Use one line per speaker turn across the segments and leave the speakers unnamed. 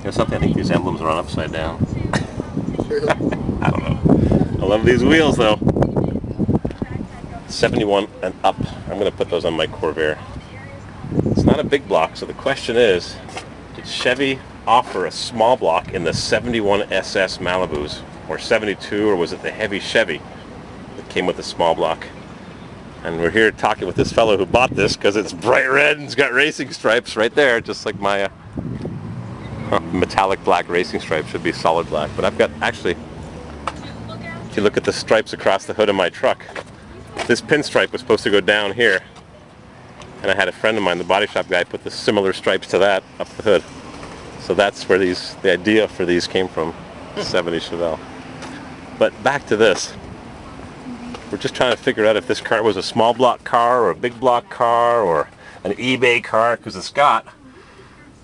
There's something, I think these emblems are on upside down. I don't know. I love these wheels though. 71 and up. I'm going to put those on my Corvair. It's not a big block, so the question is, did Chevy offer a small block in the 71 SS Malibus, or 72, or was it the heavy Chevy that came with the small block? And we're here talking with this fellow who bought this because it's bright red and it's got racing stripes right there, just like my metallic black racing stripe. Should be solid black, but I've got, actually, if you look at the stripes across the hood of my truck, this pinstripe was supposed to go down here, and I had a friend of mine, the body shop guy, put the similar stripes to that up the hood. So that's where the idea for these came from, 70 Chevelle. But back to this. We're just trying to figure out if this car was a small block car or a big block car or an eBay car, because it's got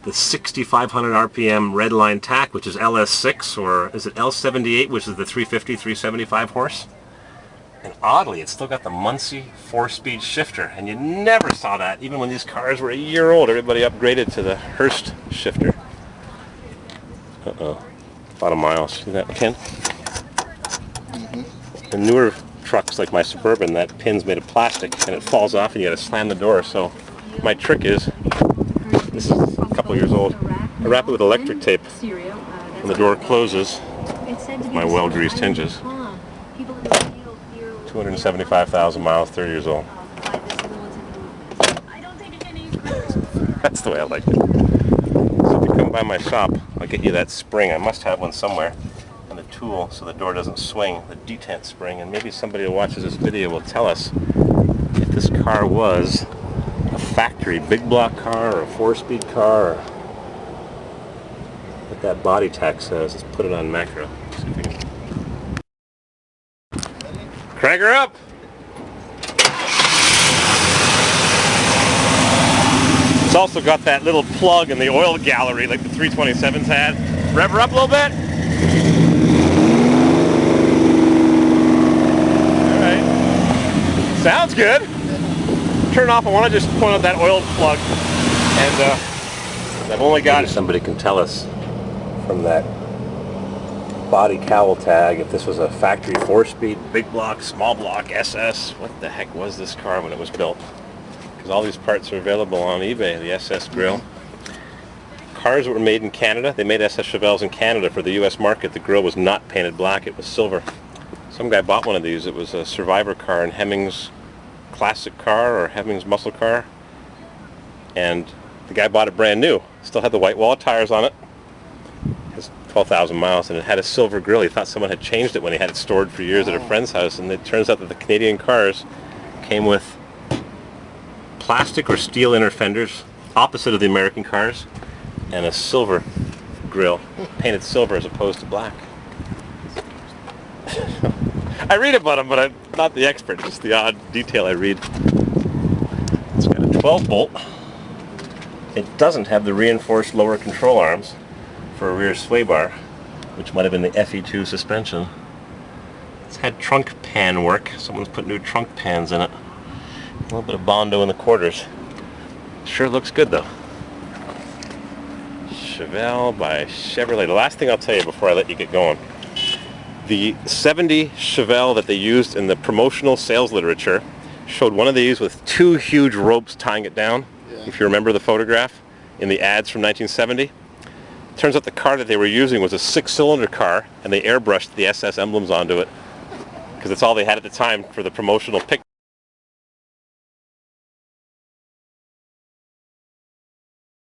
the 6,500 RPM redline tack, which is LS6, or is it L78, which is the 350, 375 horse. And oddly, it's still got the Muncie 4-speed shifter, and you never saw that, even when these cars were a year old. Everybody upgraded to the Hurst shifter. Uh-oh. A lot of miles. See that pin? The newer trucks, like my Suburban, that pin's made of plastic, and it falls off, and you got to slam the door. So my trick is, this is a couple years old, I wrap it with electric tape. When the door closes, with my well-greased hinges. 275,000 miles, 30 years old. That's the way I like it. So if you come by my shop, I'll get you that spring. I must have one somewhere. And the tool so the door doesn't swing, the detent spring. And maybe somebody who watches this video will tell us if this car was a factory big block car or a 4-speed car, or what that body tack says. Let's put it on macro. See if we can crank her up. It's also got that little plug in the oil gallery like the 327s had. Rev her up a little bit. Alright. Sounds good. Turn off. I want to just point out that oil plug. And I've only got... Maybe somebody can tell us from that body cowl tag if this was a factory 4-speed, big block, small block, SS. What the heck was this car when it was built? Because all these parts are available on eBay. The SS grill. Cars that were made in Canada, they made SS Chevelles in Canada for the US market. The grill was not painted black, it was silver. Some guy bought one of these. It was a survivor car in Hemmings classic car or Hemmings muscle car. And the guy bought it brand new. Still had the white wall tires on it. 12,000 miles, and it had a silver grill. He thought someone had changed it when he had it stored for years at a friend's house, and it turns out that the Canadian cars came with plastic or steel inner fenders, opposite of the American cars, and a silver grill, painted silver as opposed to black. I read about them, but I'm not the expert, just the odd detail I read. It's got a 12 bolt. It doesn't have the reinforced lower control arms for a rear sway bar, which might have been the FE2 suspension. It's had trunk pan work. Someone's put new trunk pans in it. A little bit of Bondo in the quarters. Sure looks good though. Chevelle by Chevrolet. The last thing I'll tell you before I let you get going. The 70 Chevelle that they used in the promotional sales literature showed one of these with 2 huge ropes tying it down. Yeah. If you remember the photograph in the ads from 1970. Turns out the car that they were using was a 6-cylinder car, and they airbrushed the SS emblems onto it because that's all they had at the time for the promotional pic.